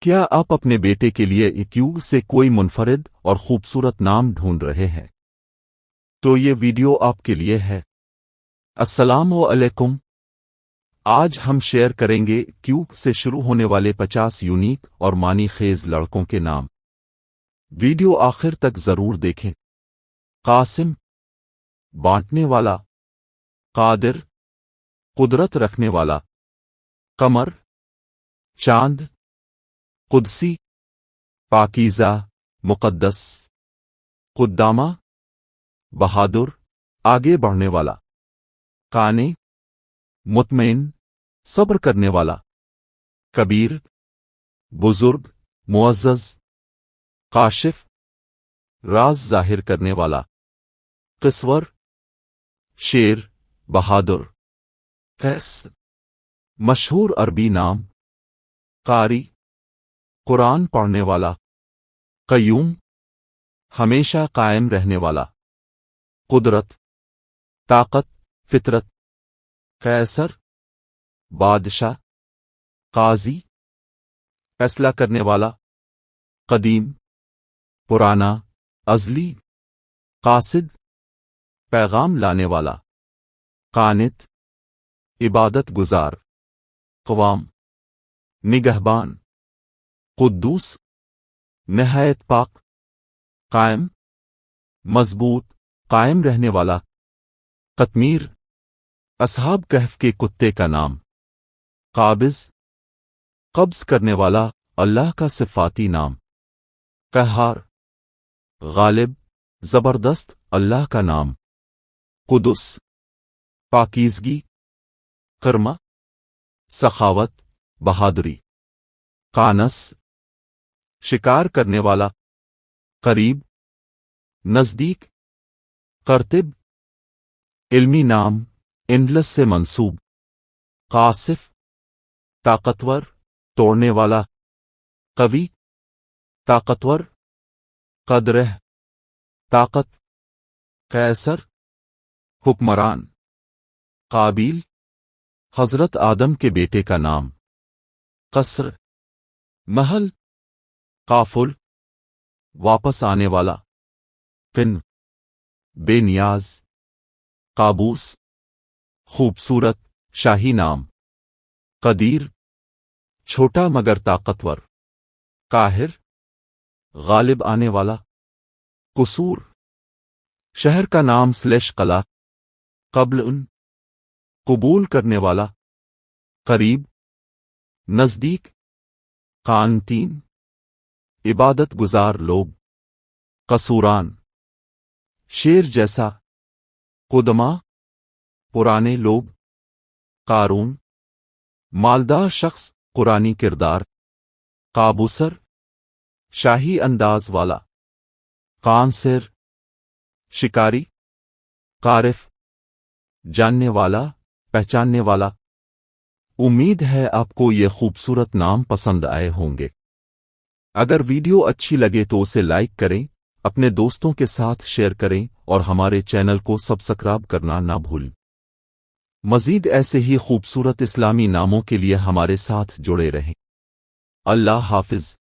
کیا آپ اپنے بیٹے کے لیے یوٹیوب سے کوئی منفرد اور خوبصورت نام ڈھونڈ رہے ہیں؟ تو یہ ویڈیو آپ کے لیے ہے۔ السلام علیکم۔ آج ہم شیئر کریں گے یوٹیوب سے شروع ہونے والے 50 یونیک اور معنی خیز لڑکوں کے نام۔ ویڈیو آخر تک ضرور دیکھیں۔ قاسم، بانٹنے والا، قادر، قدرت رکھنے والا، قمر، چاند، قدسی، پاکیزہ، مقدس، قدامہ، بہادر، آگے بڑھنے والا، قانے، مطمئن، صبر کرنے والا، کبیر، بزرگ، معزز، کاشف، راز ظاہر کرنے والا، قصور، شیر، بہادر، قیس، مشہور عربی نام، قاری، قرآن پڑھنے والا، قیوم، ہمیشہ قائم رہنے والا، قدرت، طاقت، فطرت، قیصر، بادشاہ، قاضی، فیصلہ کرنے والا، قدیم، پرانا، ازلی، قاصد، پیغام لانے والا، قانت، عبادت گزار، قوام، نگہبان، قدوس، نہایت پاک، قائم، مضبوط، قائم رہنے والا، قطمیر، اصحاب کہف کے کتے کا نام، قابض، قبض کرنے والا، اللہ کا صفاتی نام، قہار، غالب، زبردست، اللہ کا نام، قدس، پاکیزگی، کرما، سخاوت، بہادری، قانس، شکار کرنے والا، قریب، نزدیک، قرطب، علمی نام، انڈلس سے منسوب، قاصف، طاقتور، توڑنے والا، قوی، طاقتور، قدرہ، طاقت، قیصر، حکمران، قابیل، حضرت آدم کے بیٹے کا نام، قصر، محل، قافل، واپس آنے والا، قن، بے نیاز، قابوس، خوبصورت، شاہی نام، قدیر، چھوٹا مگر طاقتور، قاہر، غالب آنے والا، قصور، شہر کا نام / قلعہ، قبل، قبول کرنے والا، قریب، نزدیک، قانتین، عبادت گزار لوگ، قصوران، شیر جیسا، قدما، پرانے لوگ، قارون، مالدار شخص، قرآنی کردار، قابوسر، شاہی انداز والا، قانصر، شکاری، قارف، جاننے والا، پہچاننے والا۔ امید ہے آپ کو یہ خوبصورت نام پسند آئے ہوں گے۔ اگر ویڈیو اچھی لگے تو اسے لائک کریں، اپنے دوستوں کے ساتھ شیئر کریں اور ہمارے چینل کو سبسکرائب کرنا نہ بھولیں۔ مزید ایسے ہی خوبصورت اسلامی ناموں کے لیے ہمارے ساتھ جڑے رہیں۔ اللہ حافظ۔